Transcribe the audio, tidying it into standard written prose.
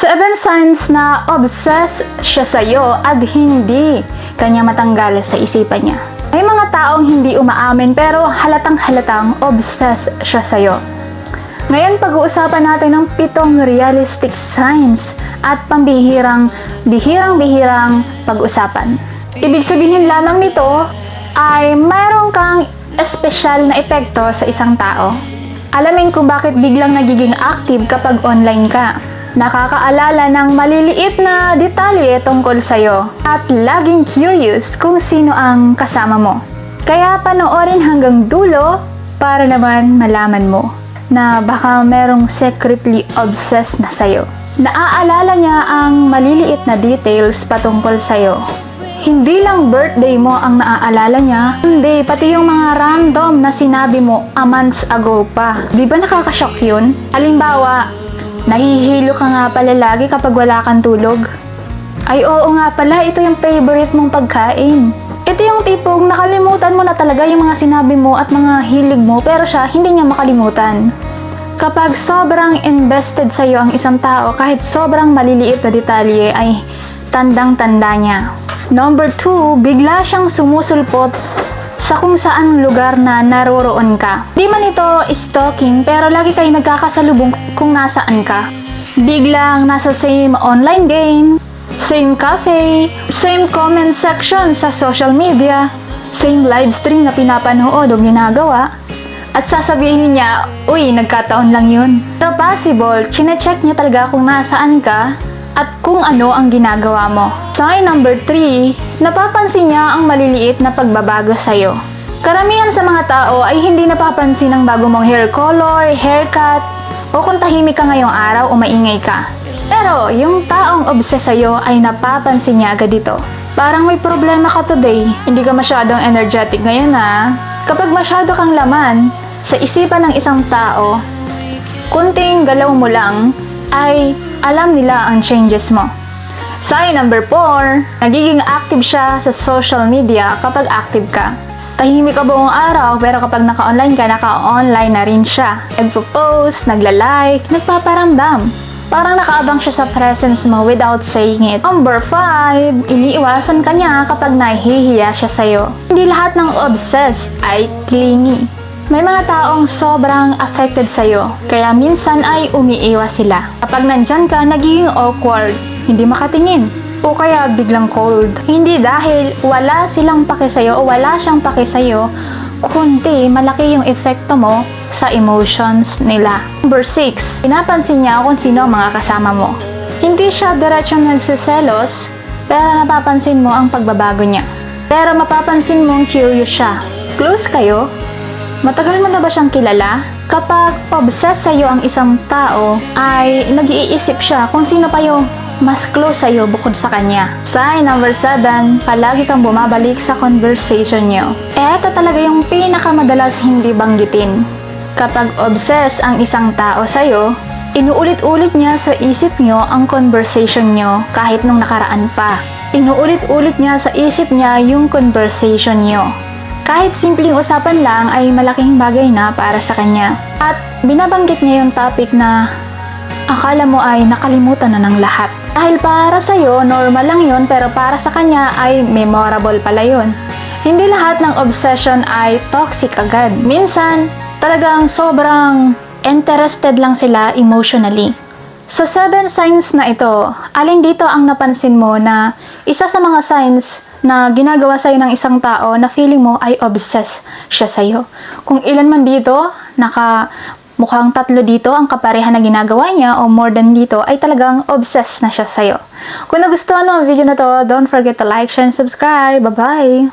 7 signs na obsessed siya sa'yo at hindi kanya matanggal sa isipan niya. May mga taong hindi umaamin pero halatang-halatang obsessed siya sa'yo. Ngayon pag-uusapan natin ng 7 realistic signs at bihirang pag-usapan. Ibig sabihin lamang nito ay mayroon kang espesyal na epekto sa isang tao. Alamin kung bakit biglang nagiging active kapag online ka. Nakakaalala ng maliliit na detalye tungkol sa'yo at laging curious kung sino ang kasama mo. Kaya panoorin hanggang dulo para naman malaman mo na baka merong secretly obsessed na sa'yo. Naaalala niya ang maliliit na details patungkol sa'yo. Hindi lang birthday mo ang naaalala niya, hindi, pati yung mga random na sinabi mo a months ago pa. Di ba nakakashock yun? Halimbawa, nahihilo ka nga pala lagi kapag wala kang tulog. Ay oo nga pala, ito yung favorite mong pagkain. Ito yung tipong nakalimutan mo na talaga yung mga sinabi mo at mga hilig mo pero siya hindi niya makalimutan. Kapag sobrang invested sa'yo ang isang tao, kahit sobrang maliliit na detalye ay tandang-tanda niya. Number 2, bigla siyang sumusulpot sa kung saan lugar na naroroon ka. Di man ito stalking pero lagi kayo nagkakasalubong kung nasaan ka. Biglang nasa same online game, same cafe, same comment section sa social media, same live stream na pinapanood o ginagawa. At sasabihin niya, uy, nagkataon lang yun. Pero possible, chinecheck niya talaga kung nasaan ka at kung ano ang ginagawa mo. Sign number 3, napapansin niya ang maliliit na pagbabago sa'yo. Karamihan sa mga tao ay hindi napapansin ang bago mong hair color, haircut, o kung tahimik ka ngayong araw o maingay ka. Pero yung taong obsessed sa'yo ay napapansin niya agad dito. Parang may problema ka today, hindi ka masyadong energetic ngayon ha. Kapag masyado kang laman sa isipan ng isang tao, kunting galaw mo lang ay alam nila ang changes mo. Sign number 4, nagiging active siya sa social media kapag active ka. Tahimik ka buong araw pero kapag naka-online ka, naka-online na rin siya. Nagpo-post, nagla-like, nagpaparamdam. Parang nakaabang siya sa presence mo without saying it. Number 5, iniiwasan ka niya kapag nahihiya siya sa'yo. Hindi lahat ng obsessed ay clingy. May mga taong sobrang affected sa'yo, kaya minsan ay umiiwas sila. Kapag nandyan ka, nagiging awkward, hindi makatingin, o kaya biglang cold. Hindi dahil wala silang pake sa'yo o wala siyang pake sa'yo, kundi malaki yung epekto mo sa emotions nila. Number 6, pinapansin niya kung sino ang mga kasama mo. Hindi siya diretsong nagsiselos, pero napapansin mo ang pagbabago niya. Pero mapapansin mong curious siya. Close kayo? Matagal mo na ba siyang kilala? Kapag obsessed sa'yo ang isang tao, ay nag-iisip siya kung sino pa yung mas close sa'yo bukod sa kanya. Sign number 7, palagi kang bumabalik sa conversation niyo. Ito talaga yung pinakamadalas hindi banggitin. Kapag obsessed ang isang tao sa'yo, inuulit-ulit niya sa isip niyo ang conversation niyo kahit nung nakaraan pa. Inuulit-ulit niya sa isip niya yung conversation niyo. Kahit simpleng usapan lang ay malaking bagay na para sa kanya. At binabanggit niya yung topic na akala mo ay nakalimutan na ng lahat. Dahil para sa'yo, normal lang yun, pero para sa kanya ay memorable pala yun. Hindi lahat ng obsession ay toxic agad. Minsan, talagang sobrang interested lang sila emotionally. Sa 7 signs na ito, alin dito ang napansin mo na isa sa mga signs na ginagawa sa'yo ng isang tao na feeling mo ay obsessed siya sa'yo? Kung ilan man dito, mukhang 3 dito ang kapareha na ginagawa niya o more than dito ay talagang obsessed na siya sa'yo. Kung nagustuhan mo ang video na to, don't forget to like, share, and subscribe. Bye-bye!